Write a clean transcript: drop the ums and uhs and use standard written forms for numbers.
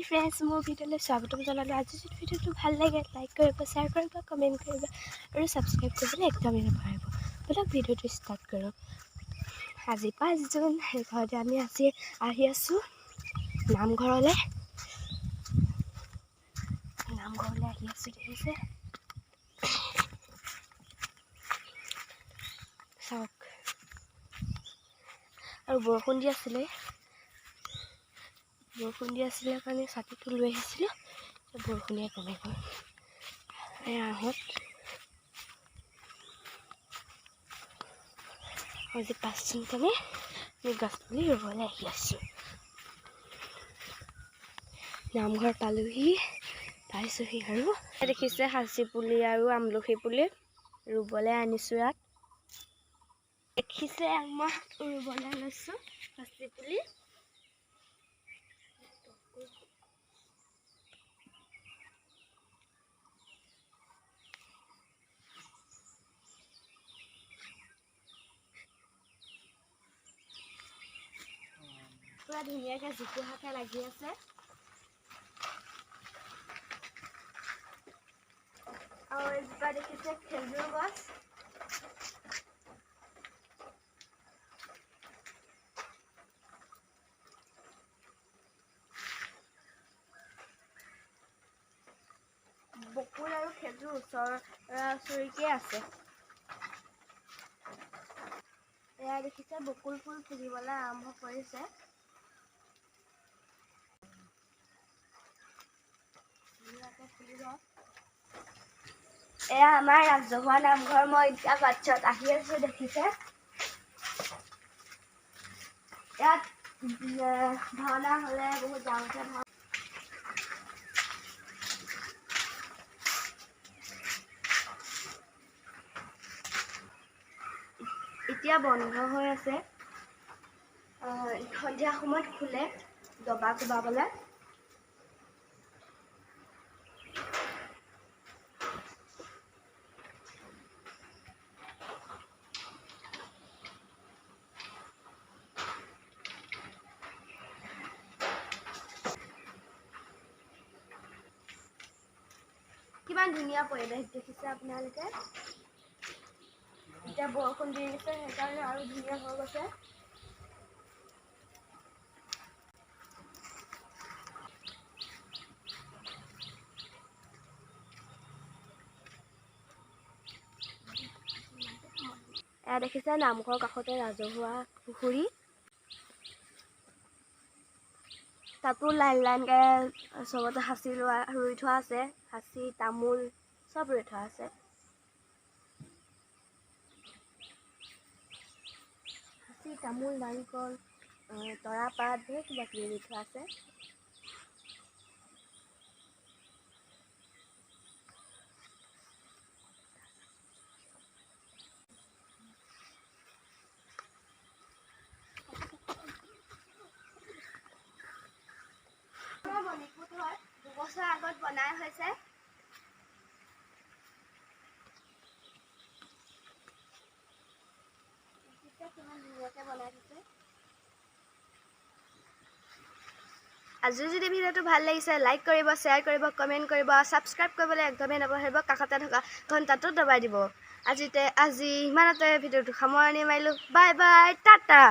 হাই friends, মোৰ ভিডিঅ'লৈ স্বাগতম জনালোঁ। আজি যদি ভিডিঅ'টো ভাল লাগে লাইক কৰিব, শ্বেয়াৰ কৰিব, কমেণ্ট কৰিব আৰু ছাবস্ক্ৰাইব কৰিবলৈ একদমেই নাপাহৰিব। ব'লক ভিডিঅ'টো ষ্টাৰ্ট কৰোঁ। আজি 5 জুন, ঘৰতে আমি আহি আছোঁ নামঘৰলৈ আহি আছোঁ। দেখিছে চাওক, আৰু বৰষুণ দি আছিলে কাৰণে ছাতিটো লৈ আহিছিলোঁ। বৰষুণে কমে গ'ল। আহত আজি 5 জুন কাৰণে আমি গছপুলি ৰুবলৈ আহি আছোঁ। নামঘৰ পাইছোঁহি আৰু দেখিছে সাঁচি পুলি আৰু আমলখি পুলি ৰুবলৈ আনিছোঁ। ইয়াত দেখিছে মই ৰুবলৈ লৈছোঁ সাঁচি পুলি। পুৰা ধুনীয়াকৈ জোপোহাকৈ লাগি আছে। আৰু এজোপা দেখিছে খেজুৰ গছ। বকুল আৰু খেজুৰ ওচৰা-ওচৰিকৈ আছে। এয়া দেখিছে বকুল ফুল ফুলিবলৈ আৰম্ভ কৰিছে। এয়া আমাৰ ৰাজহুৱা নামঘৰ। মই এতিয়া বাটত আহি আছোঁ। দেখিছে ইয়াত ভাওনা হ'লে বহুত ডাঙৰকৈ এতিয়া বন্ধ হৈ আছে। সন্ধিয়া সময়ত খোলে দবা কোবাবলৈ। কিমান ধুনীয়া পৰিৱেশ দেখিছে আপোনালোকে। এতিয়া বৰষুণ দি দিছে, সেইকাৰণে আৰু ধুনীয়া হৈ গৈছে। এয়া দেখিছে নামঘৰৰ কাষতে ৰাজহুৱা পুখুৰী। তাতো লাইনকৈ চবতে সাঁচি ৰুই থোৱা আছে। সাঁচি তামোল চব ৰুই থোৱা আছে। সাঁচি তামোল, নাৰিকল, তৰাপাত, ধেৰ কিবা কিবি ৰুই থোৱা আছে। দুবছৰ আগত বনাই হৈছে। আজি যদি ভিডিঅ'টো ভাল লাগিছে লাইক কৰিব, শ্বেয়াৰ কৰিব, কমেণ্ট কৰিব, ছাবস্ক্ৰাইব কৰিবলৈ একদমেই নাপাহৰিব। কাষতে থকা ঘণ্টাটো দবাই দিব। আজি ইমানতে ভিডিঅ'টো সামৰণি মাৰিলোঁ। Bye bye, Tata.